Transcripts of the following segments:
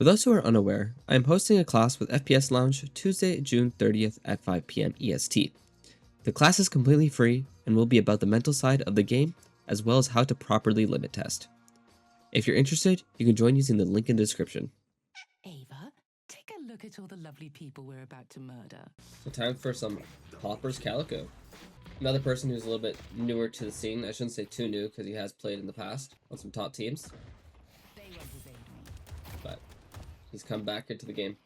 For those who are unaware, I am hosting a class with FPS Lounge Tuesday, June 30th at 5 p.m. EST. The class is completely free and will be about the mental side of the game, as well as how to properly limit test. If you're interested, you can join using the link in the description. Ava, take a look at all the lovely people we're about to murder. So time for some Poppers Calico. Another person who's a little bit newer to the scene. I shouldn't say too new because he has played in the past on some top teams. But he's come back into the game.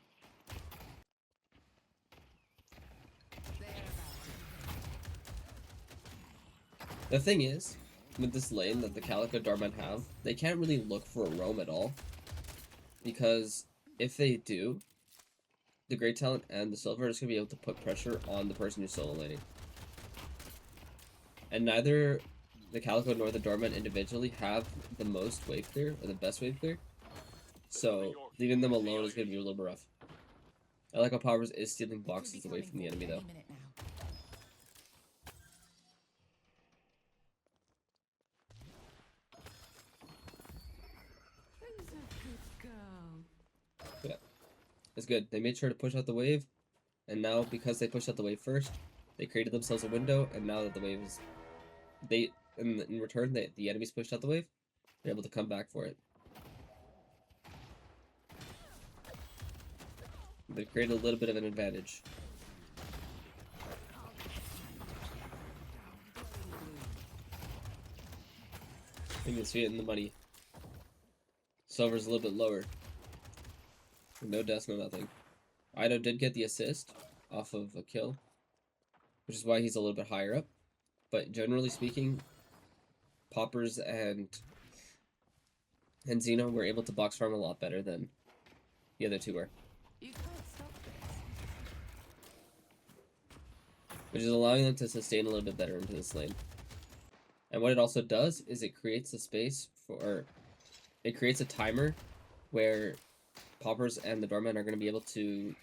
The thing is, with this lane that the Calico Darmen have, they can't really look for a roam at all. Because if they do, the Great Talent and the Silver is going to be able to put pressure on the person who's solo laning. And neither the Calico nor the Dorman individually have the most wave clear, or the best wave clear. So, leaving them alone is going to be a little bit rough. I like how Poppers is stealing boxes away from the enemy though. Yeah, it's good. They made sure to push out the wave, and now because they pushed out the wave first, they created themselves a window, and now that the wave is... in return, the enemies pushed out the wave, they're able to come back for it. They created a little bit of an advantage. You can see it in the money. Silver's a little bit lower. No deaths, no nothing. Ido did get the assist off of a kill, which is why he's a little bit higher up. But generally speaking, Poppers and Zeno were able to box farm a lot better than the other two were. Which is allowing them to sustain a little bit better into this lane. And what it also does is it creates a space for... It creates a timer where Poppers and the Doormen are going to be able to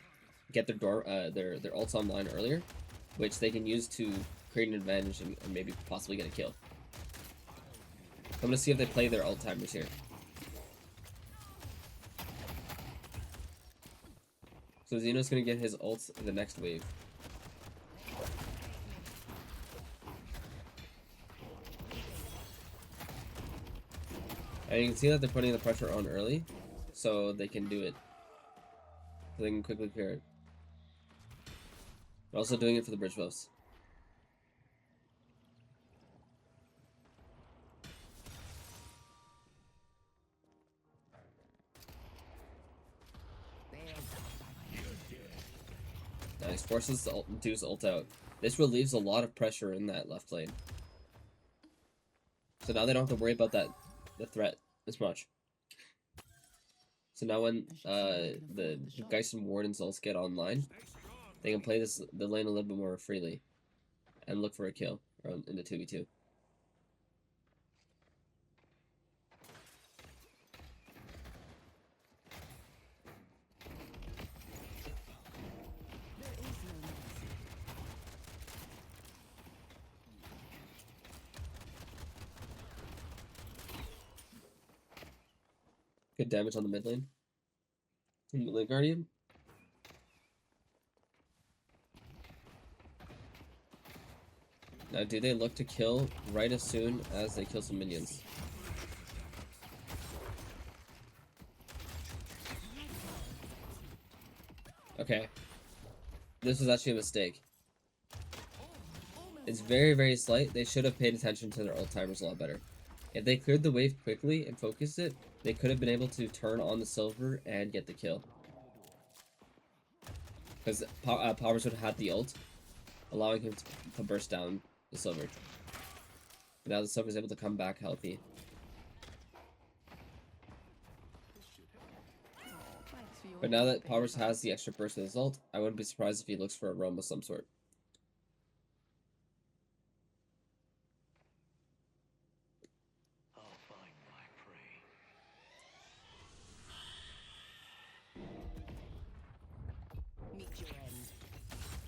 get their ults online earlier, which they can use to create an advantage and maybe possibly get a kill. I'm going to see if they play their ult timers here. So Zeno's going to get his ults in the next wave. And you can see that they're putting the pressure on early, so they can do it. So they can quickly clear it. They're also doing it for the bridge buffs. Nice, forces the Deuce ult out. This relieves a lot of pressure in that left lane. So now they don't have to worry about the threat as much. So now when the Geist and Warden's ults get online, they can play the lane a little bit more freely and look for a kill in the 2v2. Good damage on the mid lane. Mid lane Guardian. Now, do they look to kill right as soon as they kill some minions? Okay. This was actually a mistake. It's very, very slight. They should have paid attention to their ult timers a lot better. If they cleared the wave quickly and focused it, they could have been able to turn on the Silver and get the kill. Because Poppers would have had the ult, allowing him to burst down the Silver. But now the Silver is able to come back healthy. But now that Poppers has the extra burst of his ult, I wouldn't be surprised if he looks for a roam of some sort.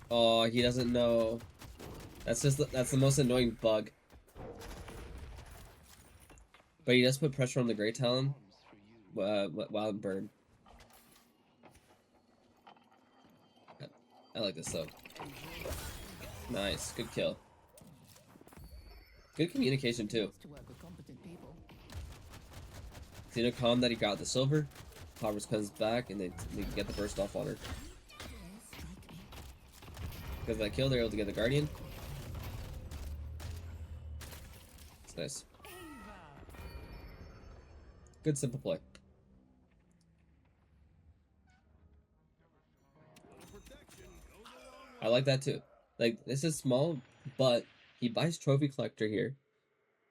Oh, he doesn't know. That's the most annoying bug. But he does put pressure on the Great Talon while in burn. I like this though. Nice, good kill. Good communication too. To work with competent people. Xeno calm that he got the silver. Poppers comes back and they get the burst off on her. Because of that kill, they're able to get the Guardian. It's nice. Good simple play. I like that too. Like, this is small, but he buys Trophy Collector here,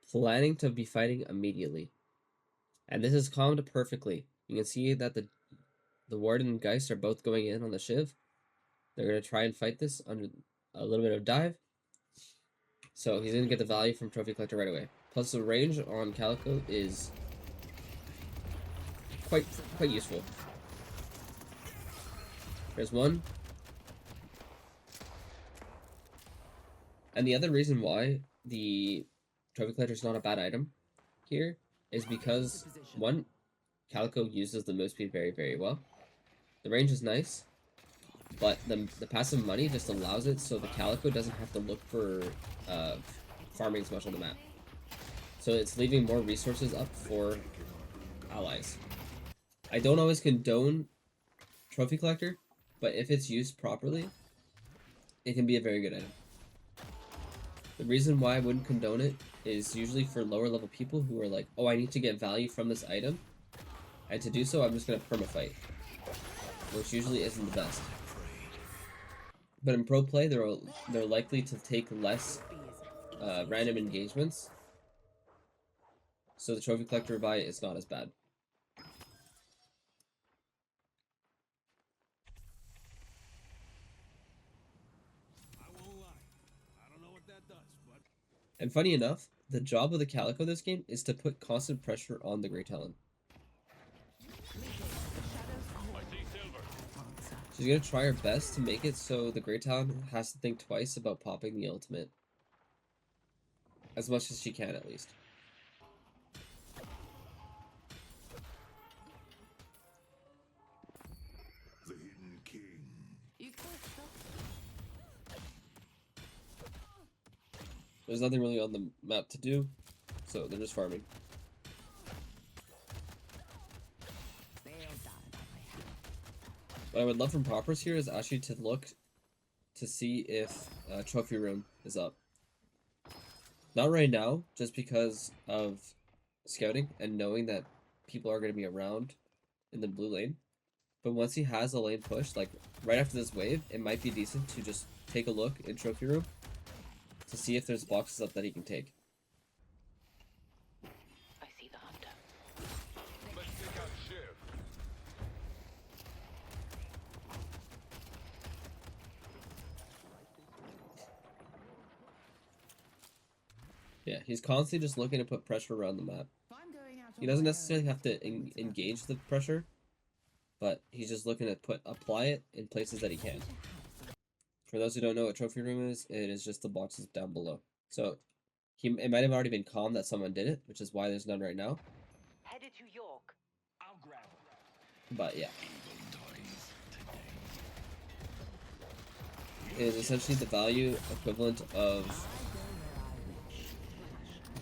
planning to be fighting immediately. And this is calmed perfectly. You can see that the Warden and Geist are both going in on the Shiv. They're going to try and fight this under a little bit of dive. So he's going to get the value from Trophy Collector right away. Plus the range on Calico is quite useful. There's one. And the other reason why the Trophy Collector is not a bad item here is because, one, Calico uses the move speed very well. The range is nice, but the passive money just allows it so the Calico doesn't have to look for farming as much on the map. So it's leaving more resources up for allies. I don't always condone Trophy Collector, but if it's used properly, it can be a very good item. The reason why I wouldn't condone it is usually for lower level people who are like, oh, I need to get value from this item. And to do so, I'm just going to permafight. Which usually isn't the best. But in pro play, they're likely to take less random engagements. So the Trophy Collector buy is not as bad. And funny enough, the job of the Calico this game is to put constant pressure on the Grey Talon. She's gonna try her best to make it so the Grey Talon has to think twice about popping the ultimate. As much as she can, at least. The Hidden King. There's nothing really on the map to do, so they're just farming. What I would love from Poppers here is actually to look to see if Trophy Room is up. Not right now, just because of scouting and knowing that people are going to be around in the blue lane. But once he has a lane push, like right after this wave, it might be decent to just take a look in Trophy Room to see if there's boxes up that he can take. I see the hunter. Let's take out Shiv. Yeah, he's constantly just looking to put pressure around the map. He doesn't necessarily have to engage the pressure, but he's just looking to apply it in places that he can. For those who don't know what Trophy Room is, it is just the boxes down below. So it might have already been calm that someone did it, which is why there's none right now. Headed to York. I'll grab her. But yeah. It is essentially the value equivalent of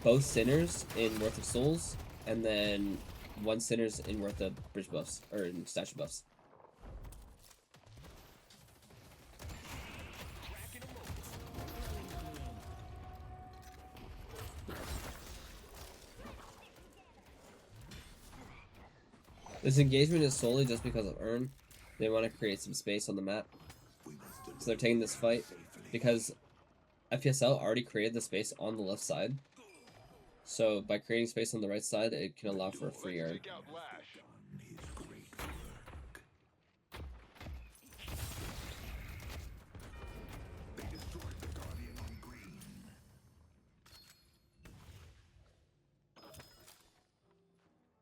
both Sinners in Worth of Souls, and then one Sinners in Worth of Bridge buffs, or in statue buffs. This engagement is solely just because of Earn. They want to create some space on the map. So they're taking this fight because FPSL already created the space on the left side. So by creating space on the right side, it can allow for a free Earn.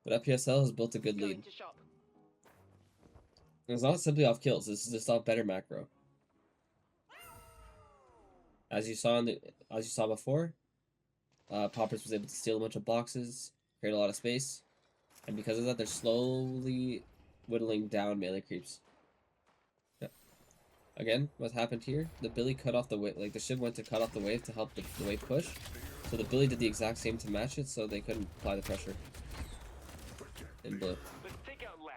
But FPSL has built a good lead. It's not simply off kills, this is just off better macro. As you saw before, Poppers was able to steal a bunch of boxes, create a lot of space, and because of that, they're slowly whittling down melee creeps. Yeah. Again, what happened here? The Billy cut off the wave, like the Shiv went to cut off the wave to help the wave push. So the Billy did the exact same to match it, so they couldn't apply the pressure. In blue. Let's take out Lash.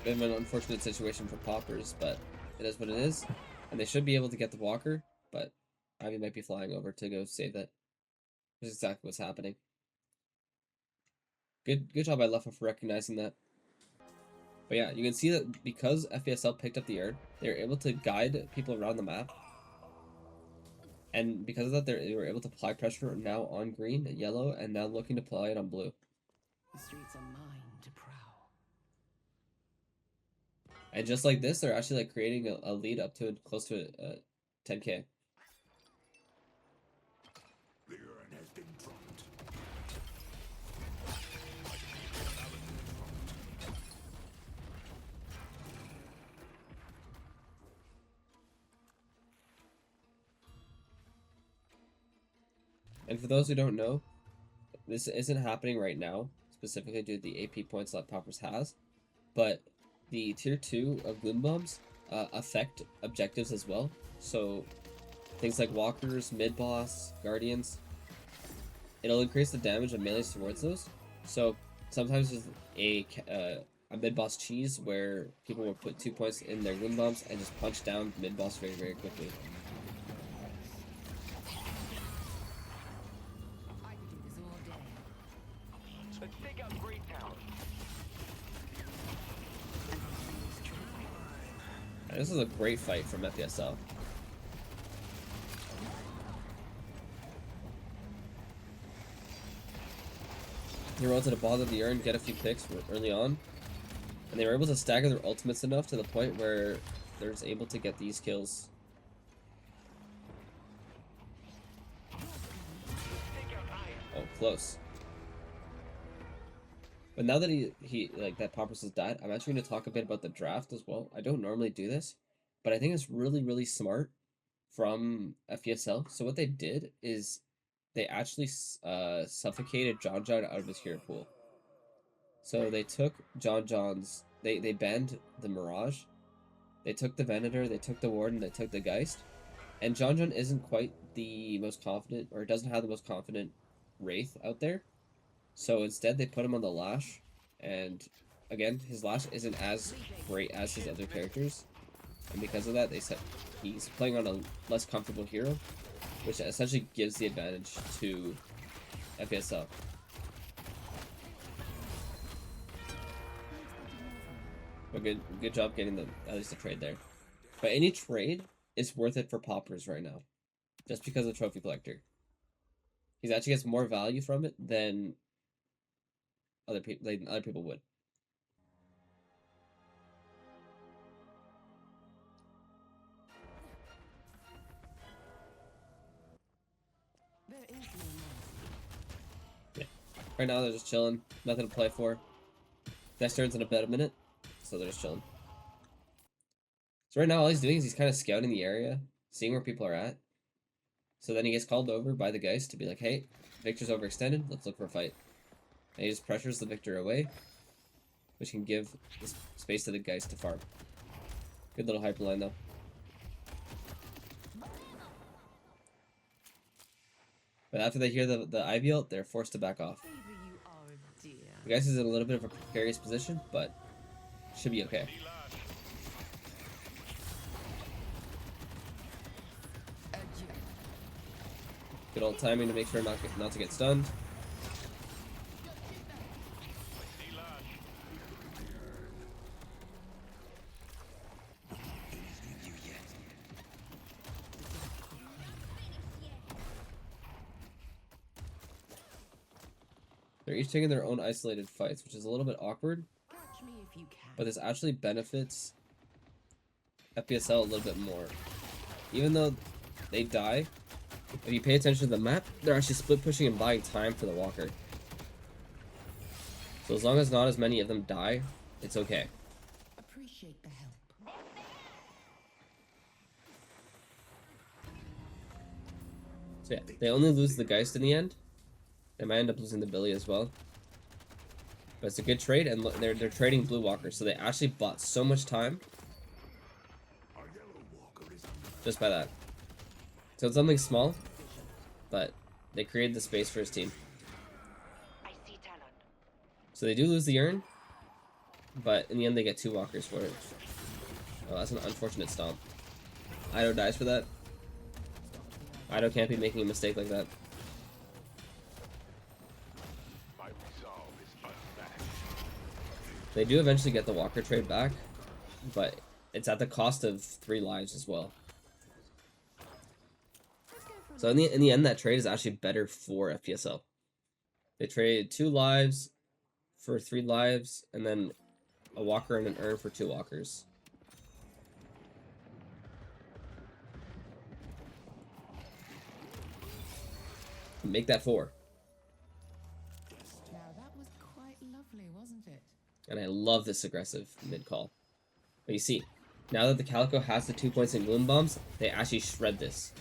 Bit of an unfortunate situation for Poppers, but it is what it is. And they should be able to get the walker, but Ivy might be flying over to go save that. Which is exactly what's happening. Good job by Leffa for recognizing that. But yeah, you can see that because FESL picked up the yard, they were able to guide people around the map. And because of that, they were able to apply pressure now on green and yellow, and now looking to apply it on blue. The streets are mine to prowl. And just like this, they're actually like creating a lead up to close to 10k. The urn has been dropped. And for those who don't know, this isn't happening right now, specifically due to the AP points that Poppers has, but the tier 2 of Gloom Bombs affect objectives as well. So things like walkers, mid-boss, guardians, it'll increase the damage of melees towards those. So sometimes there's a mid-boss cheese where people will put 2 points in their Gloom Bombs and just punch down mid-boss very, very quickly. I could do this all day. Let's take out Great Town. And this is a great fight from FPSL. They were able to bother the urn, get a few picks early on, and they were able to stagger their ultimates enough to the point where they're just able to get these kills. Oh, close. But now that he like that Poppers has died, I'm actually going to talk a bit about the draft as well. I don't normally do this, but I think it's really, really smart from FESL. So what they did is they actually suffocated John John out of his hero pool. So they took John John's, they banned the Mirage, they took the Venator, they took the Warden, they took the Geist, and John John isn't quite the most confident, or doesn't have the most confident Wraith out there. So instead they put him on the Lash, and again, his Lash isn't as great as his other characters, and because of that, they said he's playing on a less comfortable hero, which essentially gives the advantage to FPSL. But good job getting at least a trade there. But any trade is worth it for Poppers right now, just because of Trophy Collector. He actually gets more value from it than other people would. There is no mercy. Yeah. Right now they're just chilling, nothing to play for. Next turn's in about a minute, so they're just chilling. So right now all he's doing is he's kind of scouting the area, seeing where people are at. So then he gets called over by the Geist to be like, hey, Victor's overextended, let's look for a fight. And he just pressures the Victor away, which can give the space to the Geist to farm. Good little hyperline though. But after they hear the Ivy ult, they're forced to back off. Favor you are a dear. The Geist is in a little bit of a precarious position, but should be okay. Adieu. Good old timing to make sure not to get stunned. They're each taking their own isolated fights, which is a little bit awkward, Catch me if you can. but this actually benefits FPSL a little bit more. Even though they die, if you pay attention to the map, they're actually split pushing and buying time for the walker. So as long as not as many of them die, it's okay. Appreciate the help. So yeah, they only lose the Geist in the end. They might end up losing the Billy as well. But it's a good trade, and they're trading Blue Walker, so they actually bought so much time just by that. So it's something small, but they created the space for his team. I see Talon. So they do lose the urn, but in the end they get 2 walkers for it. Oh, that's an unfortunate stomp. Ido dies for that. Ido can't be making a mistake like that. My resolve is unmatched. They do eventually get the walker trade back, but it's at the cost of 3 lives as well. So in the end, that trade is actually better for FPSL. They traded 2 lives for 3 lives, and then a walker and an urn for 2 walkers. Make that 4. Now that was quite lovely, wasn't it? And I love this aggressive mid-call. But you see, now that the Calico has the 2 points in Gloom Bombs, they actually shred this.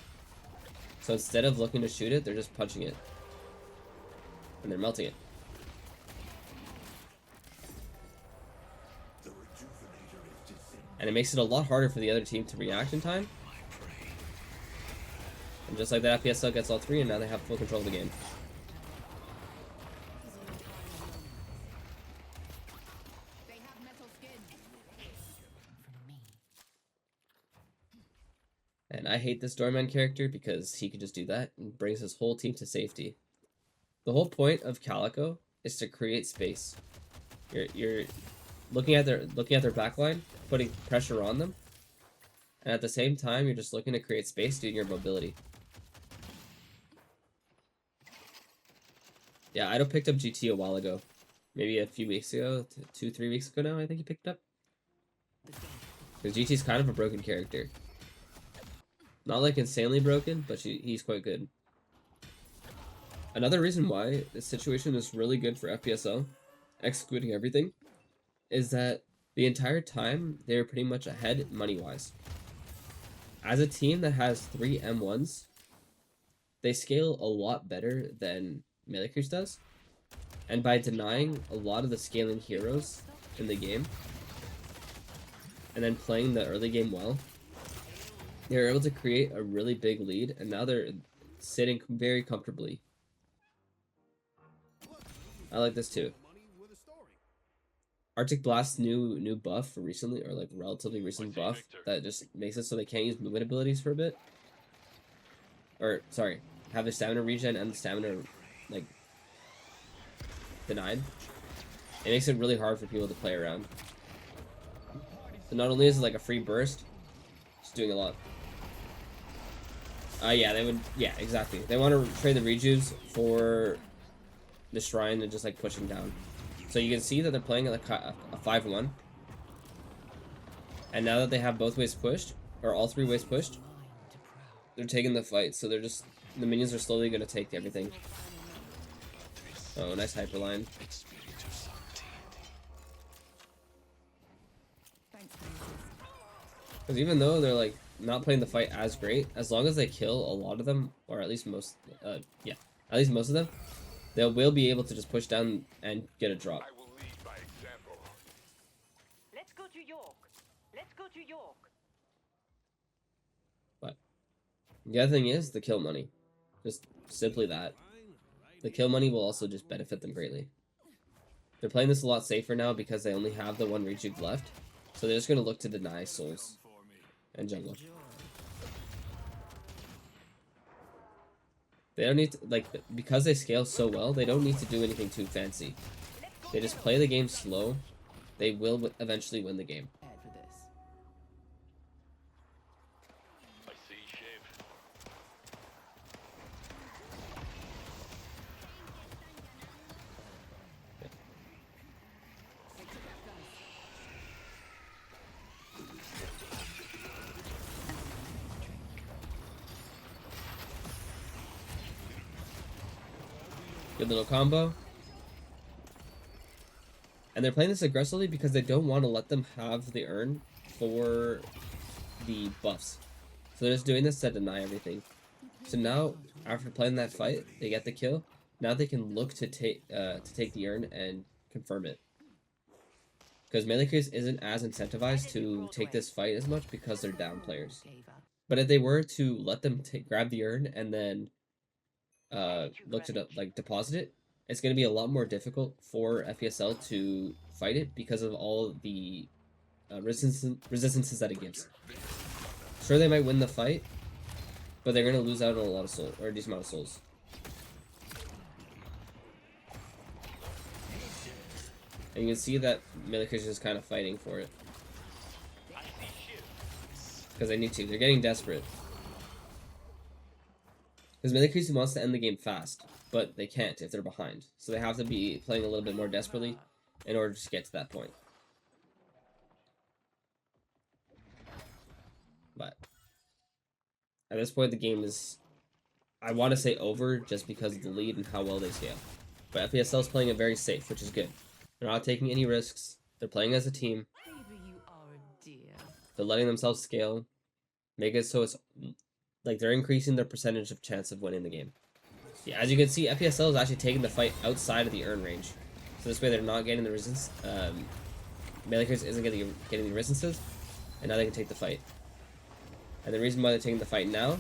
So instead of looking to shoot it, they're just punching it. And they're melting it. And it makes it a lot harder for the other team to react in time. And just like that, FPSL gets all 3, and now they have full control of the game. They have metal skin. From me. And I hate this Doorman character because he can just do that and brings his whole team to safety. The whole point of Calico is to create space. You're looking at their backline, putting pressure on them, and at the same time you're just looking to create space due to your mobility. Yeah, Ido picked up GT a while ago, maybe a few weeks ago, 2-3 weeks ago now. I think he picked up. Because GT's kind of a broken character. Not like insanely broken, but he's quite good. Another reason why this situation is really good for FPSL, excluding everything, is that the entire time they were pretty much ahead money-wise. As a team that has 3 M1s, they scale a lot better than Melicus does. And by denying a lot of the scaling heroes in the game, and then playing the early game well, they were able to create a really big lead, and now they're sitting very comfortably. I like this too. Arctic Blast's new buff recently, or like relatively recent buff, that just makes it so they can't use movement abilities for a bit. Or, sorry, have the stamina regen and the stamina, like, denied. It makes it really hard for people to play around. So not only is it like a free burst, it's doing a lot. Yeah, they would, yeah, exactly. They want to trade the rejuves for the shrine and just like pushing down. So you can see that they're playing like a 5-1. And now that they have both ways pushed, or all 3 ways pushed, they're taking the fight. So they're just, the minions are slowly going to take everything. Oh, nice hyperline. Because even though they're like not playing the fight as great, as long as they kill a lot of them, or at least most, yeah, at least most of them, they will be able to just push down and get a drop. I will lead by example. Let's go to York. Let's go to York. But the other thing is the kill money. Just simply that. The kill money will also just benefit them greatly. They're playing this a lot safer now because they only have the 1 rejuve left. So they're just going to look to deny souls and jungle. They don't need to, like, because they scale so well, they don't need to do anything too fancy. They just play the game slow. They will eventually win the game. For this. I see Shiv. Good little combo. And they're playing this aggressively because they don't want to let them have the urn for the buffs. So they're just doing this to deny everything. So now, after playing that fight, they get the kill. Now they can look to take the urn and confirm it. Because melee creeps isn't as incentivized to take this fight as much because they're down players. But if they were to let them grab the urn and then look to like deposit it, it's going to be a lot more difficult for FPSL to fight it because of all the resistances that it gives. Sure, they might win the fight, but they're going to lose out on a lot of souls, or a decent amount of souls. And you can see that melee creatures is kind of fighting for it. Because they need to. They're getting desperate. Because melee creatures wants to end the game fast, but they can't if they're behind. So they have to be playing a little bit more desperately in order to get to that point. But at this point, the game is, I want to say, over just because of the lead and how well they scale. But FPSL is playing it very safe, which is good. They're not taking any risks. They're playing as a team. You are a dear. They're letting themselves scale, make it so it's like they're increasing their percentage of chance of winning the game. Yeah, as you can see, FPSL is actually taking the fight outside of the urn range. So this way they're not getting the resistance. Melee creatures isn't getting the resistances, and now they can take the fight. And the reason why they're taking the fight now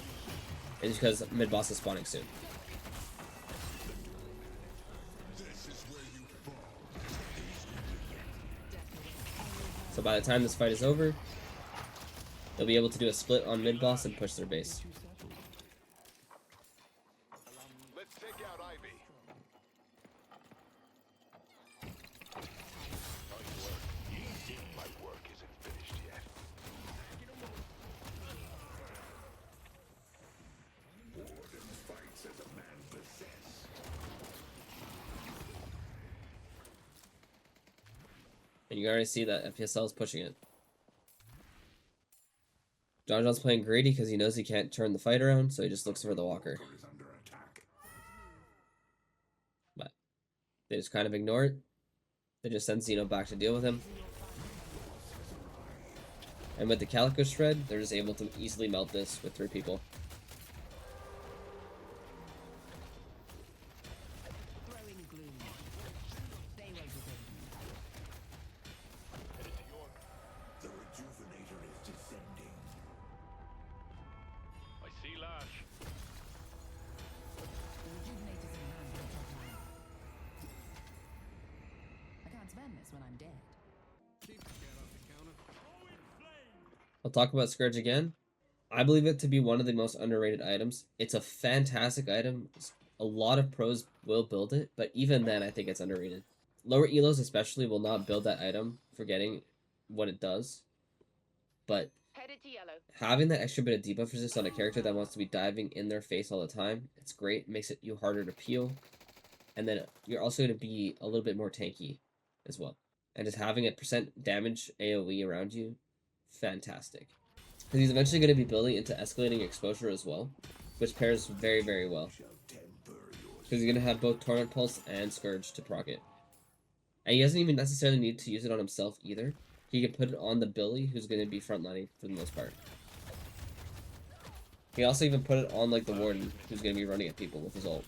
is because mid-boss is spawning soon. So by the time this fight is over, they'll be able to do a split on mid-boss and push their base. Let's take out Ivy. Nice work. My work isn't finished yet. Warden fights as a man possessed. And you can already see that FPSL is pushing it. John's playing greedy because he knows he can't turn the fight around, so he just looks for the walker. But they just kind of ignore it. They just send Xeno back to deal with him. And with the Calico shred, they're just able to easily melt this with 3 people. I'll talk about Scourge again. I believe it to be one of the most underrated items. It's a fantastic item. A lot of pros will build it, but even then I think it's underrated. Lower elos especially will not build that item, forgetting what it does. But having that extra bit of debuff resist on a character that wants to be diving in their face all the time, it's great. It makes it you harder to peel. And then you're also going to be a little bit more tanky as well. And just having a % damage AoE around you, fantastic. Because he's eventually going to be building into escalating exposure as well, which pairs very, very well. Because he's going to have both Torment Pulse and Scourge to proc it. And he doesn't even necessarily need to use it on himself either. He can put it on the Billy, who's going to be frontlining for the most part. He can also even put it on like the Warden, who's going to be running at people with his ult.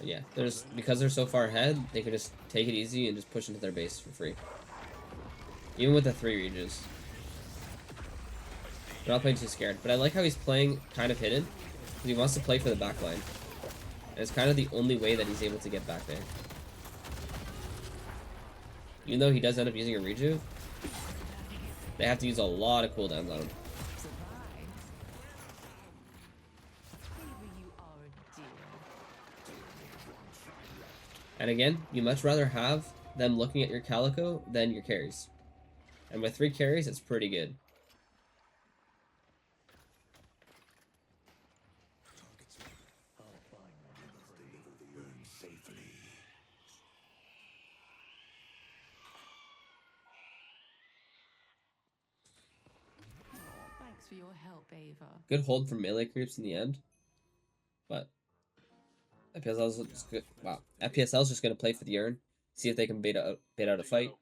Yeah, because they're so far ahead, they can just take it easy and just push into their base for free. Even with the 3 reges. They're not playing too scared, but I like how he's playing kind of hidden, because he wants to play for the backline. And it's kind of the only way that he's able to get back there. Even though he does end up using a reju, they have to use a lot of cooldowns on him. And again, you much rather have them looking at your Calico than your carries. And with 3 carries, it's pretty good. Thanks for your help, Ava. Good hold from melee creeps in the end. But FPSL's just good. Wow. FPSL's just gonna play for the urn. see if they can bait out a fight.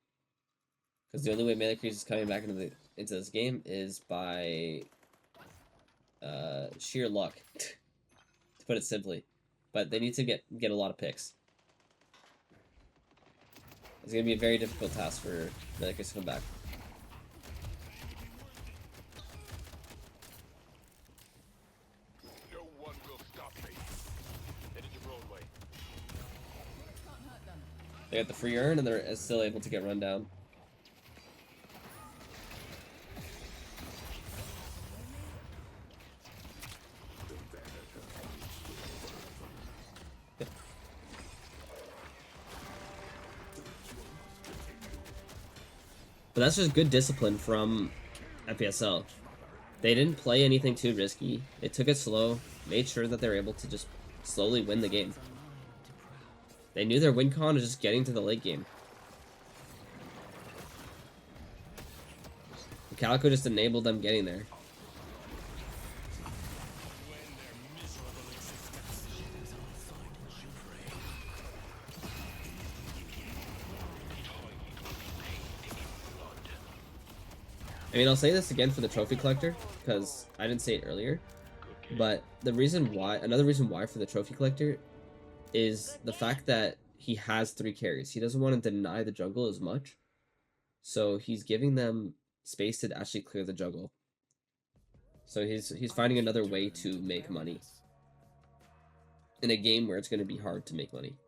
Because the only way melee creeps is coming back into this game is by sheer luck, to put it simply. But they need to get a lot of picks. It's gonna be a very difficult task for melee creeps to come back. No one will stop me. Headed to roadway. They got the free earn and they're still able to get run down. But that's just good discipline from FPSL. They didn't play anything too risky. They took it slow, made sure that they were able to just slowly win the game. They knew their win con was just getting to the late game. Calico just enabled them getting there. I mean, I'll say this again for the trophy collector, because I didn't say it earlier, but the reason why, another reason why for the trophy collector is the fact that he has 3 carries. He doesn't want to deny the jungle as much, so he's giving them space to actually clear the jungle. So he's finding another way to make money in a game where it's going to be hard to make money.